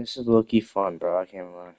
This is low-key fun, bro. I can't lie.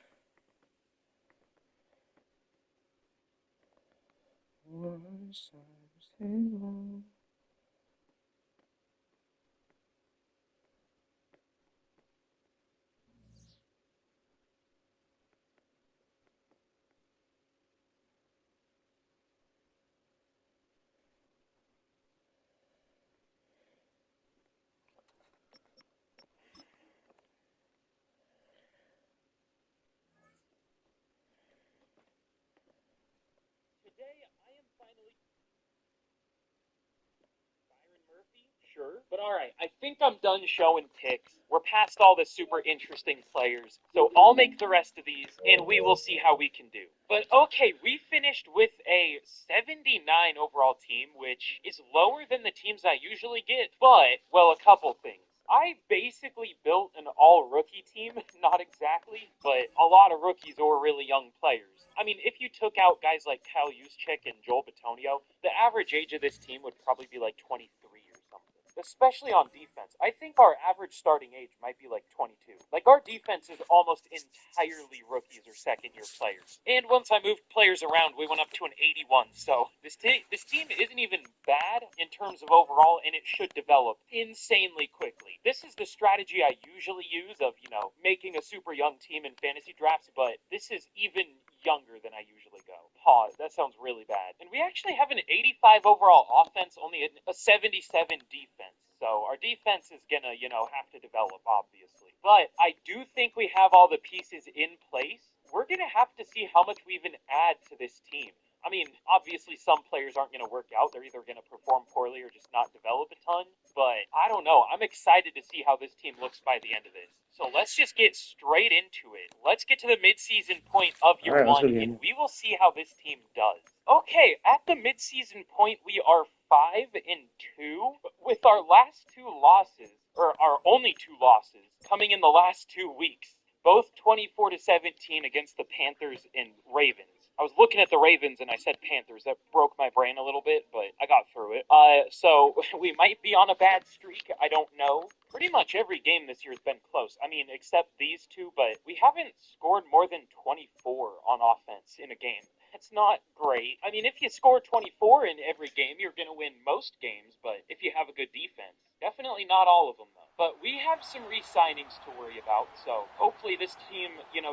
Sure. But all right, I think I'm done showing picks. We're past all the super interesting players, so I'll make the rest of these, and we will see how we can do. But okay, we finished with a 79 overall team, which is lower than the teams I usually get, but, well, a couple things. I basically built an all-rookie team, not exactly, but a lot of rookies or really young players. I mean, if you took out guys like Kyle Juszczyk and Joel Bitonio, the average age of this team would probably be like 23 or something. Especially on defense. I think our average starting age might be like 22. Like, our defense is almost entirely rookies or second-year players. And once I moved players around, we went up to an 81. So this team isn't even bad in terms of overall, and it should develop insanely quickly. This is the strategy I usually use of, making a super young team in fantasy drafts, but this is even younger than I usually go. Pause. That sounds really bad. And we actually have an 85 overall offense, only a 77 defense. So our defense is gonna, have to develop, obviously. But I do think we have all the pieces in place. We're gonna have to see how much we even add to this team. I mean, obviously some players aren't going to work out. They're either going to perform poorly or just not develop a ton. But I don't know. I'm excited to see how this team looks by the end of this. So let's just get straight into it. Let's get to the midseason point of All year right, let's go one, again. and we will see how this team does. Okay, at the midseason point, we are 5-2, with our last two losses, or our only two losses, coming in the last 2 weeks. Both 24-17 against the Panthers and Ravens. I was looking at the Ravens and I said Panthers. That broke my brain a little bit, but I got through it. So we might be on a bad streak. I don't know. Pretty much every game this year has been close. I mean, except these two, but we haven't scored more than 24 on offense in a game. That's not great. I mean, if you score 24 in every game, you're going to win most games, but if you have a good defense. Definitely not all of them, though. But we have some re-signings to worry about, so hopefully this team,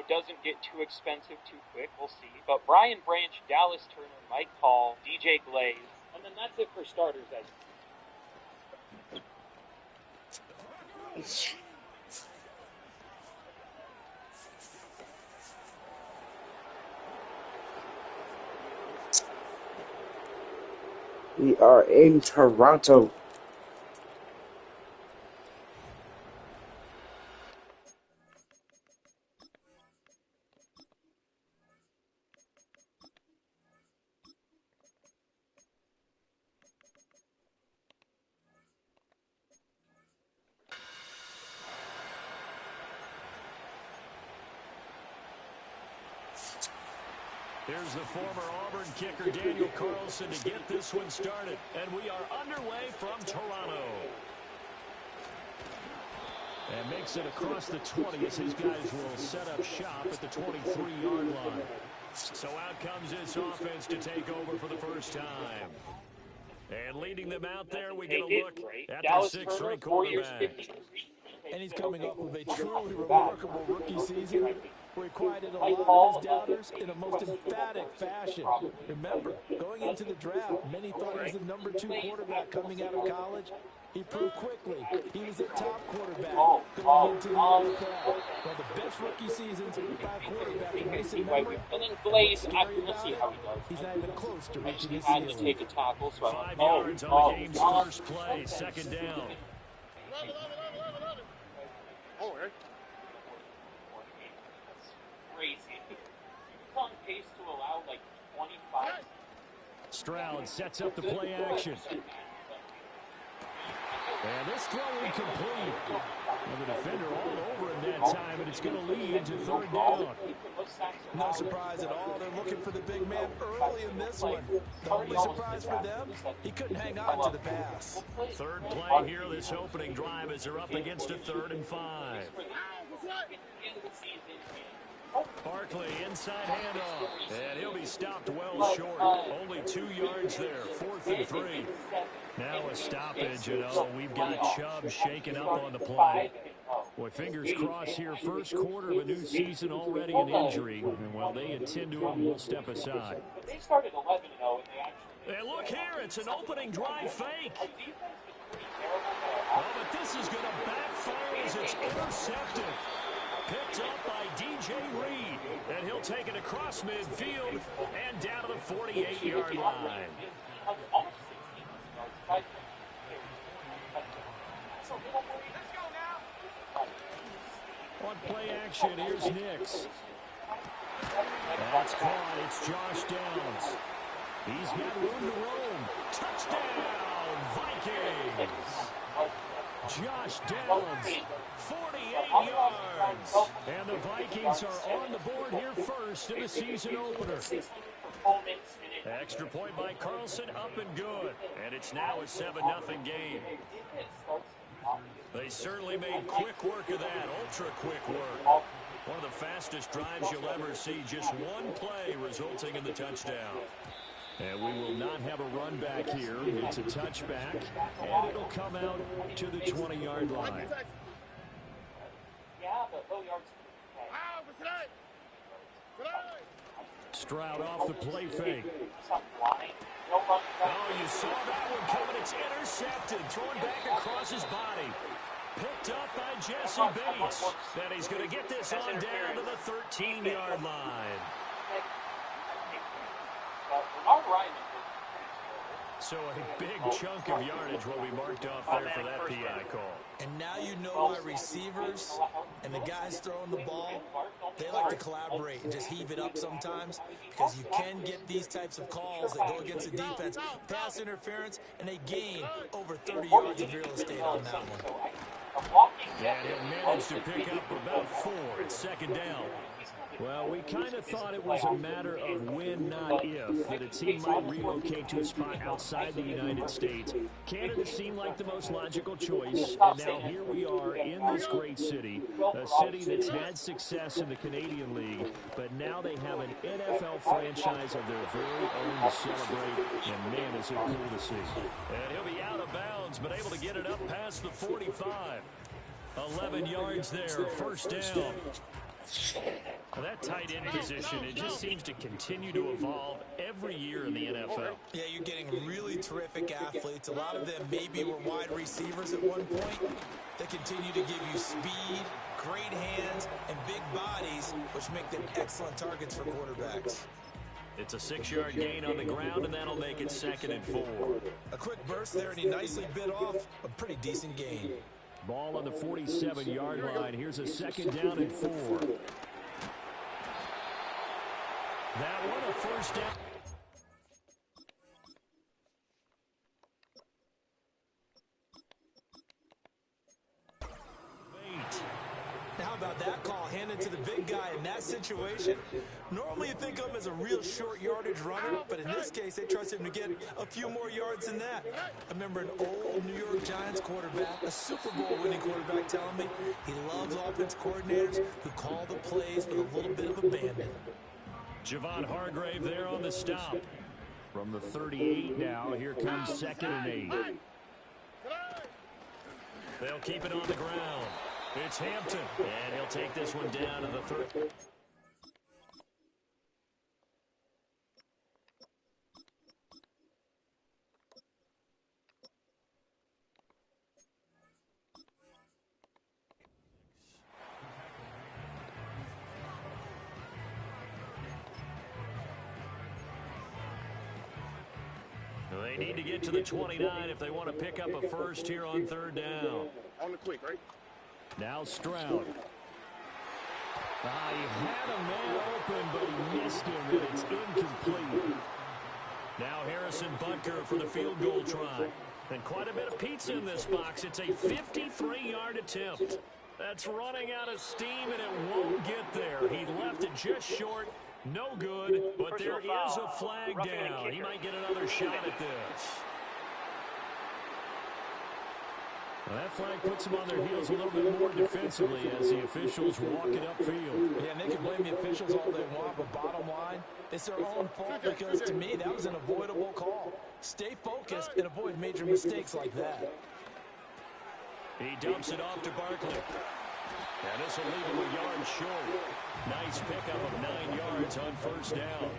doesn't get too expensive too quick. We'll see. But Brian Branch, Dallas Turner, Mike Hall, DJ Glaze, and then that's it for starters, I think. We are in Toronto. Here's the former Auburn kicker, Daniel Carlson, to get this one started. And we are underway from Toronto. And makes it across the 20 as his guys will set up shop at the 23-yard line. So out comes this offense to take over for the first time. And leading them out there, we get a look at their sixth-string quarterback. And he's coming off of a truly remarkable rookie season where he quieted a lot of his doubters in a most emphatic fashion. Remember, going into the draft, many thought he was the number 2 quarterback coming out of college. He proved quickly he was a top quarterback going into the NFL. One of the best rookie seasons by a quarterback in recent memory. And then Glaze, we'll see how he does. He's not even close to reaching his had to ceiling. take a tackle, so 5 yards on the game's first play, second down. Crazy. He's on pace to allow like 25. Stroud sets up the play action. And this throw incomplete. And the defender all over him that time, and it's going to lead to third down. No surprise at all. They're looking for the big man early in this one. The only surprise for them, he couldn't hang on to the pass. Third play here, this opening drive as they're up against a 3rd and 5. Barkley inside handoff, and he'll be stopped well short. Only 2 yards there, 4th and 3. Now a stoppage, and we've got Chubb shaken up on the play. Boy, fingers crossed here. First quarter of a new season, already an injury. And while they attend to him, we'll step aside. And look here, it's an opening drive fake. Oh, but this is going to backfire as it's intercepted. Picked up by DJ Reed. And he'll take it across midfield and down to the 48-yard line. On play action, here's Nix. That's caught. It's Josh Downs. He's got room to roam. Touchdown, Vikings. Josh Downs, 48 yards. And the Vikings are on the board here first in the season opener. Extra point by Carlson, up and good. And it's now a 7-0 game. They certainly made quick work of that, ultra-quick work. One of the fastest drives you'll ever see, just one play resulting in the touchdown. And we will not have a run back here. It's a touchback, and it'll come out to the 20-yard line. Stroud off the play fake. Oh, you saw that one coming. It's intercepted, thrown back across his body. Picked up by Jesse Bates. Then he's going to get this on down to the 13-yard line. So a big chunk of yardage will be marked off there for that PI call. And now you know why receivers and the guys throwing the ball, they like to collaborate and just heave it up sometimes, because you can get these types of calls that go against the defense, pass interference, and they gain over 30 yards of real estate on that one. And he'll manage to pick up about 4. It's second down. Well, we kind of thought it was a matter of when, not if, that a team might relocate to a spot outside the United States. Canada seemed like the most logical choice, and now here we are in this great city, a city that's had success in the Canadian League, but now they have an NFL franchise of their very own to celebrate, and man, is it cool to see. And he'll be out of bounds, but able to get it up past the 45. 11 yards there, first down. Well, that tight end position, it just seems to continue to evolve every year in the NFL. Yeah, you're getting really terrific athletes. A lot of them maybe were wide receivers at one point. They continue to give you speed, great hands, and big bodies, which make them excellent targets for quarterbacks. It's a 6-yard gain on the ground, and that'll make it 2nd and 4. A quick burst there, and he nicely bit off a pretty decent gain. Ball on the 47-yard line. Here's a 2nd down and 4. That one, a first down. How about that call handed to the big guy in that situation? Normally you think of him as a real short yardage runner, but in this case they trust him to get a few more yards than that. I remember an old New York Giants quarterback, a Super Bowl winning quarterback, telling me he loves offense coordinators who call the plays with a little bit of abandon. Javon Hargrave there on the stop. From the 38 now, here comes 2nd and 8. They'll keep it on the ground. It's Hampton, and he'll take this one down to the 3rd. They need to get to the 29 if they want to pick up a first here on 3rd down. On the quick, right? Now Stroud. He had a man open, but he missed him, and it's incomplete. Now Harrison Butker for the field goal try. And quite a bit of pizza in this box. It's a 53-yard attempt. That's running out of steam, and it won't get there. He left it just short. No good, but there is a flag down. He might get another shot at this. Well, that flag puts them on their heels a little bit more defensively as the officials walk it upfield. Yeah, and they can blame the officials all they want, but bottom line, it's their own fault because, to me, that was an avoidable call. Stay focused and avoid major mistakes like that. He dumps it off to Barkley. And this will leave him a yard short. Nice pickup of 9 yards on first down.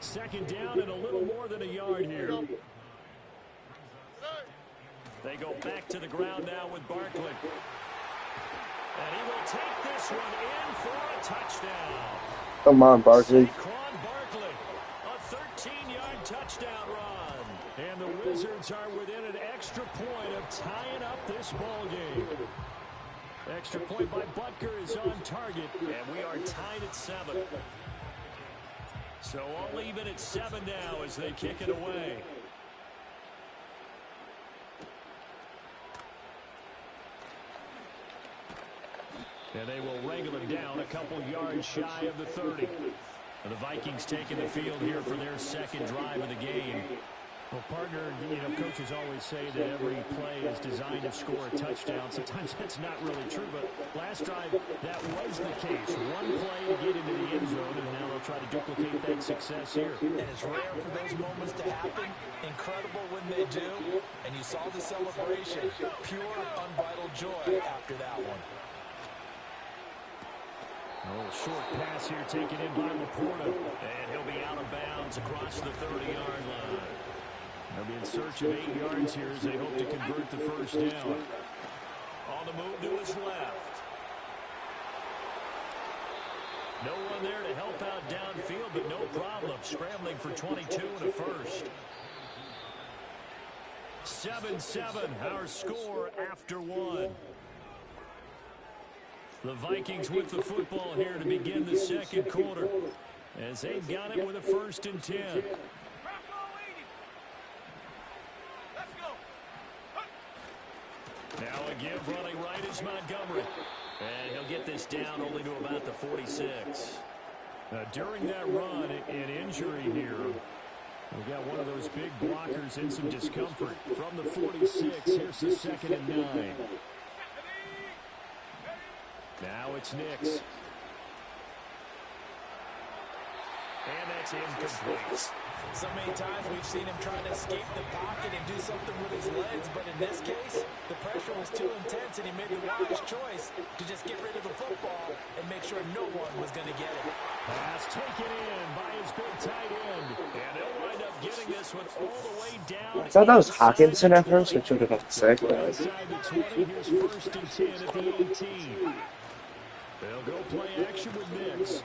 Second down and a little more than a yard here. They go back to the ground now with Barkley. And he will take this one in for a touchdown. Come on, Barkley. Saquon Barkley, a 13-yard touchdown run. And the Wizards are within an extra point of tying up this ball game. Extra point by Butker is on target, and we are tied at 7. So all even at 7 now as they kick it away. And they will wrangle him down a couple yards shy of the 30. And the Vikings taking the field here for their second drive of the game. Well, partner, coaches always say that every play is designed to score a touchdown. Sometimes that's not really true, but last drive, that was the case. One play to get into the end zone, and now they'll try to duplicate that success here. And it's rare for those moments to happen. Incredible when they do. And you saw the celebration. Pure, unbridled joy after that one. A little short pass here taken in by Laporta. And he'll be out of bounds across the 30-yard line. They'll be in search of 8 yards here as they hope to convert the first down. On the move to his left. No one there to help out downfield, but no problem. Scrambling for 22 and a first. 7-7, our score after 1. The Vikings with the football here to begin the second quarter as they've got it with a 1st and 10. Now a give running right is Montgomery. And he'll get this down only to about the 46. During that run, an injury here. We've got one of those big blockers in some discomfort. From the 46, here's the 2nd and 9. Now it's Nix. And that's incomplete. So many times we've seen him trying to escape the pocket and do something with his legs, but in this case, the pressure was too intense and he made the wise choice to just get rid of the football and make sure no one was going to get it. Pass taken in by his big tight end. And they'll wind up getting this one all the way down. I thought that was Hawkinson at first, which would have been sick. Inside the 20, here's 1st and 10 at the 18. They'll go play action with Nix.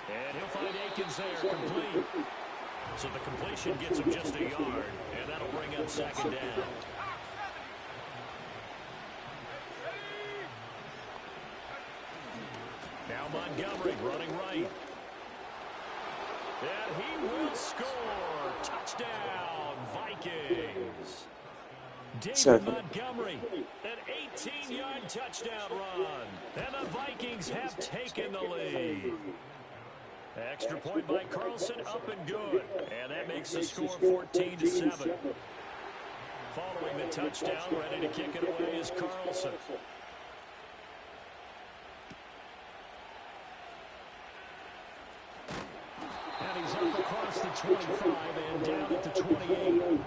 And he'll find Akins there, complete. So the completion gets him just a yard, and that'll bring up 2nd down. Now Montgomery running right. And he will score. Touchdown, Vikings. David Montgomery, an 18-yard touchdown run. And the Vikings have taken the lead. Extra point by Carlson, up and good. And that makes the score 14-7. Following the touchdown, ready to kick it away is Carlson. And he's up across the 25 and down at the 28.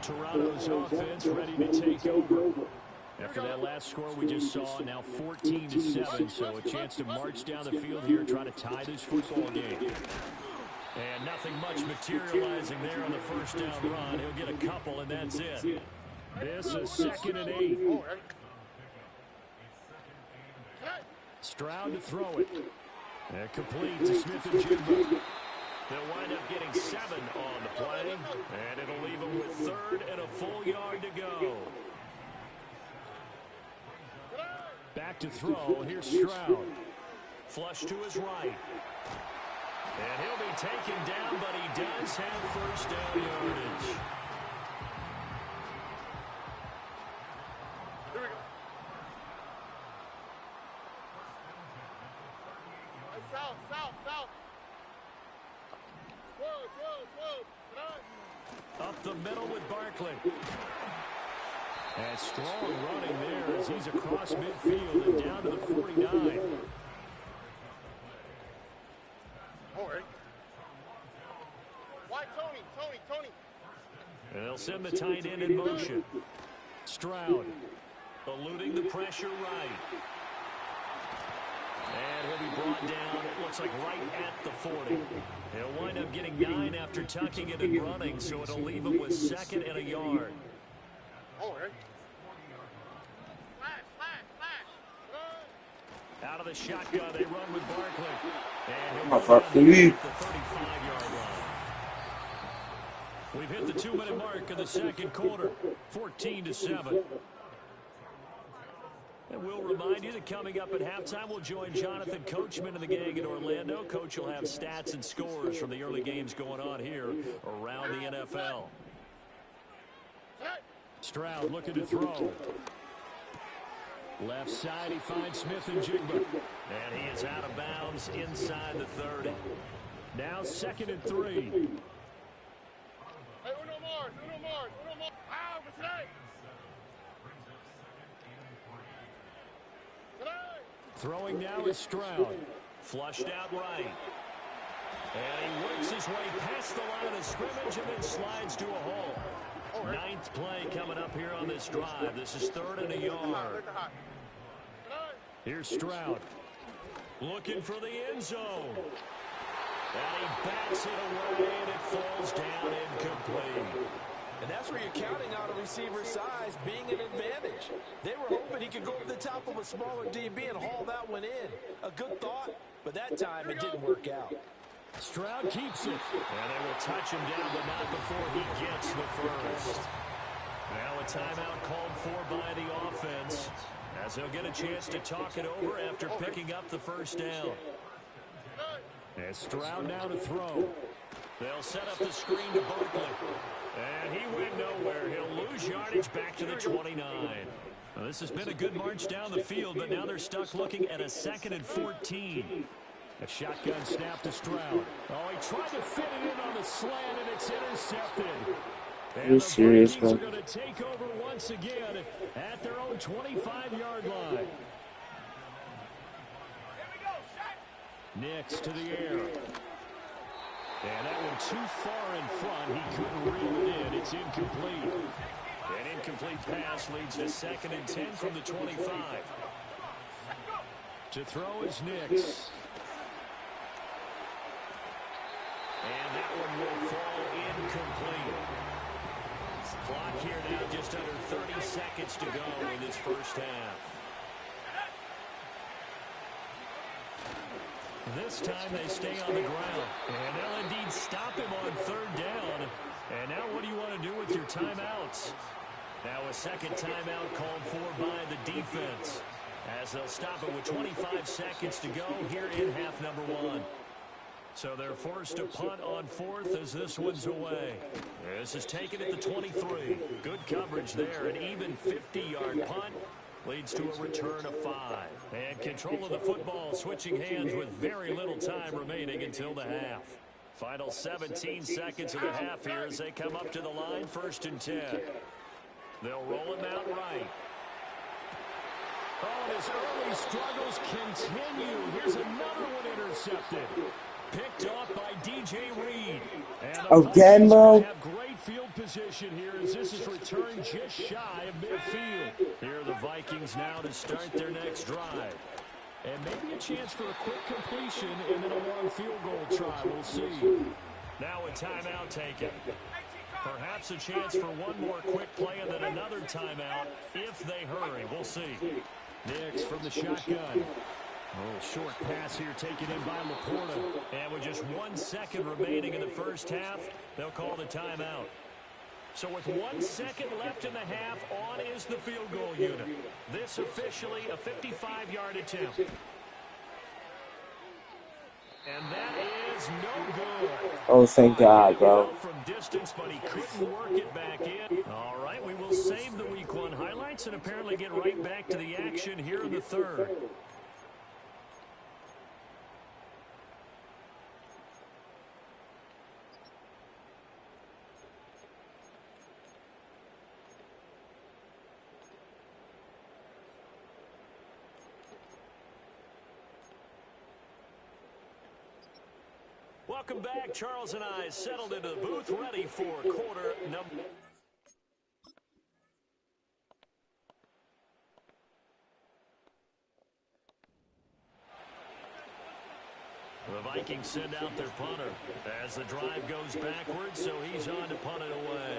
Toronto's offense ready to take over. After that last score we just saw, now 14-7, so a chance to march down the field here and try to tie this football game. And nothing much materializing there on the first down run. He'll get a couple, and that's it. This is 2nd and 8. Stroud to throw it. And complete to Smith-Njigba. They'll wind up getting 7 on the play, and it'll leave them with 3rd and a full yard to go. Back to throw. Here's Stroud. Flush to his right. And he'll be taken down, but he does have first down yardage. Here we go. South. Whoa. Up the middle with Barkley. And strong running there as he's across midfield and down to the 49. Why, Tony? And they'll send the tight end in motion. Stroud eluding the pressure right. And he'll be brought down, it looks like right at the 40. He'll wind up getting 9 after tucking it and running, so it'll leave him with 2nd and a yard. Out of the shotgun, they run with Barkley. And he'll go down here at the 35-yard line. We've hit the 2-minute mark in the second quarter, 14-7. And we'll remind you that coming up at halftime, we'll join Jonathan Coachman and the gang in Orlando. Coach will have stats and scores from the early games going on here around the NFL. Stroud looking to throw. Left side, he finds Smith and Jigba. And he is out of bounds inside the 30. Now 2nd and 3. Hey, uno more. Wow, for today. Throwing now is Stroud. Flushed out right. And he works his way past the line of scrimmage and then slides to a hole. 9th play coming up here on this drive. This is 3rd and a yard. Here's Stroud. Looking for the end zone. And he backs it away and it falls down incomplete. And that's where you're counting on a receiver's size being an advantage. They were hoping he could go over the top of a smaller DB and haul that one in. A good thought, but that time it didn't work out. Stroud keeps it. And they will touch him down, but not before he gets the first. Now a timeout called for by the offense, as they'll get a chance to talk it over after picking up the first down. And Stroud now to throw. They'll set up the screen to Barkley. And he went nowhere. He'll lose yardage back to the 29. Now, this has been a good march down the field, but now they're stuck looking at a 2nd and 14. A shotgun snap to Stroud. Oh, he tried to fit it in on the slant, and it's intercepted. And the serious, Vikings are man? going to take over once again at their own 25-yard line. Nix to the air. And that one too far in front. He couldn't reel it in. It's incomplete. An incomplete pass leads to 2nd and 10 from the 25. To throw is Nix. And that one will fall incomplete. Clock here now just under 30 seconds to go in this first half. This time they stay on the ground. And they'll indeed stop him on 3rd down. And now what do you want to do with your timeouts? Now a second timeout called for by the defense, as they'll stop it with 25 seconds to go here in half number 1. So they're forced to punt on 4th as this one's away. This is taken at the 23. Good coverage there. An even 50-yard punt leads to a return of 5. And control of the football switching hands with very little time remaining until the half. Final 17 seconds of the half here as they come up to the line, 1st and 10. They'll roll him out right. Oh, and his early struggles continue. Here's another one intercepted. Picked off by DJ Reed. And the Again, bro. have great field position here as this is returned just shy of midfield. Here are the Vikings now to start their next drive. And maybe a chance for a quick completion and then a long field goal try. We'll see. Now a timeout taken. Perhaps a chance for one more quick play and then another timeout if they hurry. We'll see. Nix from the shotgun. A little short pass here taken in by Laporta. And with just 1 second remaining in the first half, they'll call the timeout. So with 1 second left in the half, on is the field goal unit. This officially a 55-yard attempt. And that is no good. Oh, thank God, bro. From distance, but he couldn't work it back in. All right, we will save the Week 1 highlights and apparently get right back to the action here in the 3rd. Welcome back. Charles and I settled into the booth, ready for quarter number. The Vikings send out their punter as the drive goes backwards, so he's on to punt it away.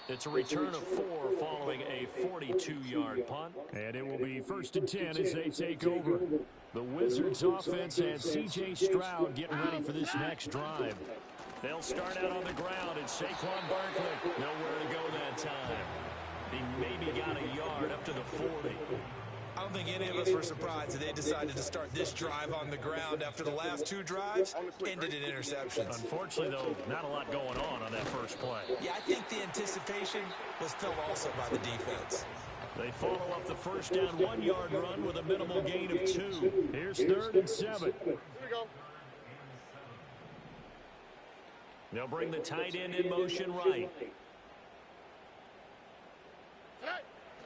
It's a return of 4 following a 42-yard punt. And it will be 1st and 10 as they take over. The Wizards offense has C.J. Stroud getting ready for this next drive. They'll start out on the ground, and Saquon Barkley nowhere to go that time. He maybe got a yard up to the 40. I don't think any of us were surprised that they decided to start this drive on the ground after the last 2 drives ended in interceptions. Unfortunately, though, not a lot going on that first play. Yeah, I think the anticipation was felt also by the defense. They follow up the first down 1-yard run with a minimal gain of 2. Here's 3rd and 7. Here we go. They'll bring the tight end in motion right.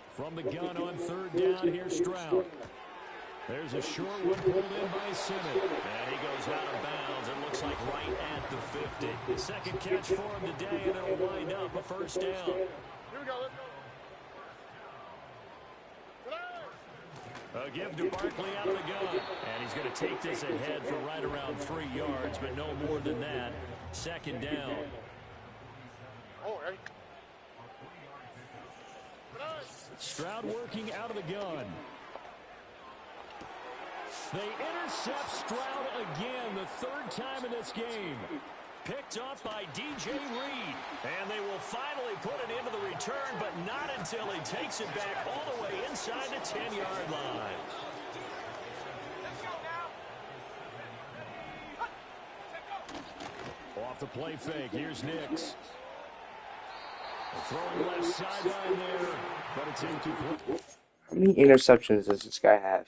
From the gun on 3rd down, here's Stroud. There's a short one pulled in by Simmons. And he goes out of bounds. It looks like right at the 50. Second catch for him today, and it'll wind up a 1st down. Here we go. Let's go. A give to Barkley out of the gun. And he's going to take this ahead for right around 3 yards, but no more than that. 2nd down. Oh, right. Stroud working out of the gun. They intercept Stroud again, the 3rd time in this game. Picked off by DJ Reed. And they will finally put it into the return, but not until he takes it back all the way inside the 10-yard line. Off the play fake, here's Nix. Throwing left sideline there, but it's incomplete. How many interceptions does this guy have?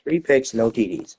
3 picks, no TDs.